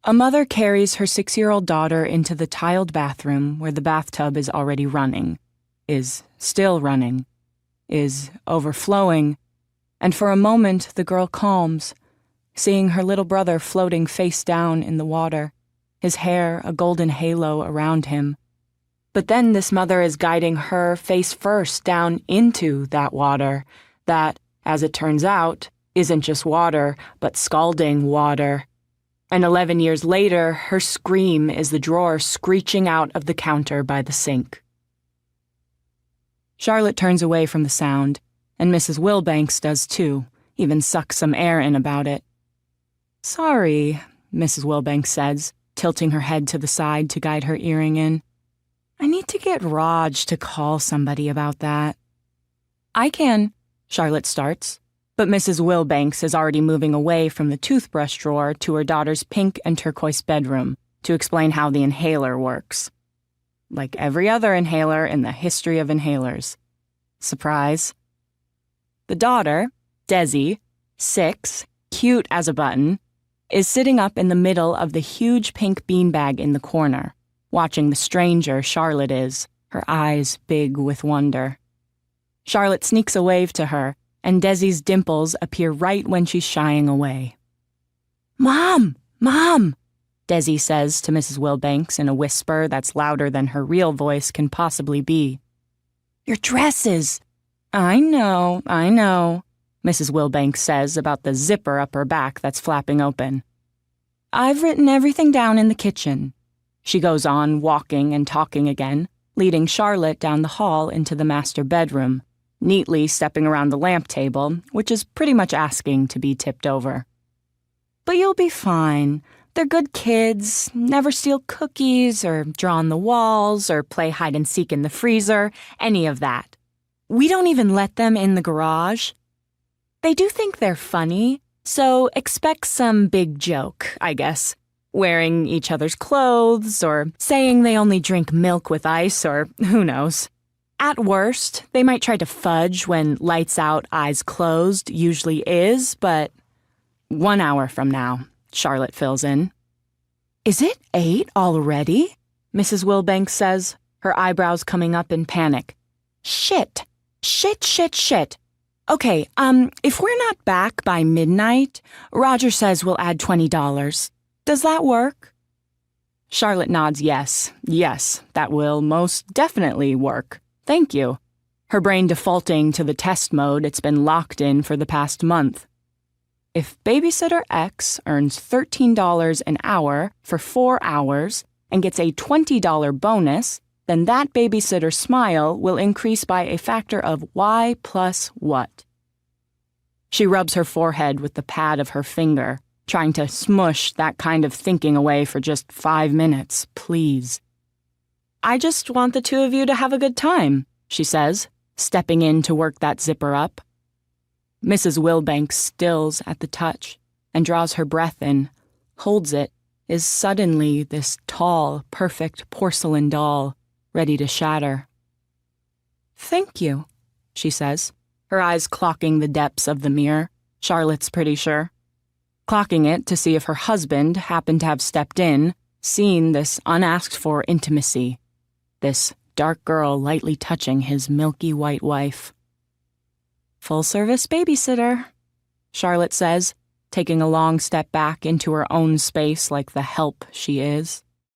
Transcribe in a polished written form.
A mother carries her 6-year-old daughter into the tiled bathroom where the bathtub is already running, is still running, is overflowing, and for a moment the girl calms, seeing her little brother floating face down in the water, his hair a golden halo around him. But then this mother is guiding her face first down into that water that, as it turns out, isn't just water, but scalding water. And 11 years later, her scream is the drawer screeching out of the counter by the sink. Charlotte turns away from the sound, and Mrs. Wilbanks does too, even sucks some air in about it. "Sorry," Mrs. Wilbanks says, tilting her head to the side to guide her earring in. "I need to get Raj to call somebody about that." "I can," Charlotte starts, but Mrs. Wilbanks is already moving away from the toothbrush drawer to her daughter's pink and turquoise bedroom to explain how the inhaler works. Like every other inhaler in the history of inhalers. Surprise. The daughter, Desi, 6, cute as a button, is sitting up in the middle of the huge pink beanbag in the corner, watching the stranger Charlotte is, her eyes big with wonder. Charlotte sneaks a wave to her, and Desi's dimples appear right when she's shying away. "Mom! Mom!" Desi says to Mrs. Wilbanks in a whisper that's louder than her real voice can possibly be. "Your dresses!" I know," Mrs. Wilbanks says about the zipper up her back that's flapping open. "I've written everything down in the kitchen." She goes on, walking and talking again, leading Charlotte down the hall into the master bedroom, neatly stepping around the lamp table, which is pretty much asking to be tipped over. "But you'll be fine. They're good kids, never steal cookies or draw on the walls or play hide-and-seek in the freezer, any of that. We don't even let them in the garage. They do think they're funny, so expect some big joke, I guess. Wearing each other's clothes or saying they only drink milk with ice or who knows. At worst, they might try to fudge when lights out, eyes closed usually is, but 1 hour from now, Charlotte fills in. "Is it 8 already?" Mrs. Wilbanks says, her eyebrows coming up in panic. Shit. Okay, if we're not back by midnight, Roger says we'll add $20. Does that work? Charlotte nods yes. Yes, that will most definitely work. Thank you. Her brain defaulting to the test mode it's been locked in for the past month. If Babysitter X earns $13 an hour for 4 hours and gets a $20 bonus, then that babysitter smile will increase by a factor of Y plus what? She rubs her forehead with the pad of her finger, trying to smush that kind of thinking away for just 5 minutes, please. "I just want the two of you to have a good time," she says, stepping in to work that zipper up. Mrs. Wilbanks stills at the touch and draws her breath in, holds it, is suddenly this tall, perfect porcelain doll, ready to shatter. "Thank you," she says, her eyes clocking the depths of the mirror, Charlotte's pretty sure. Clocking it to see if her husband happened to have stepped in, seen this unasked-for intimacy, this dark girl lightly touching his milky white wife. "Full-service babysitter," Charlotte says, taking a long step back into her own space like the help she is.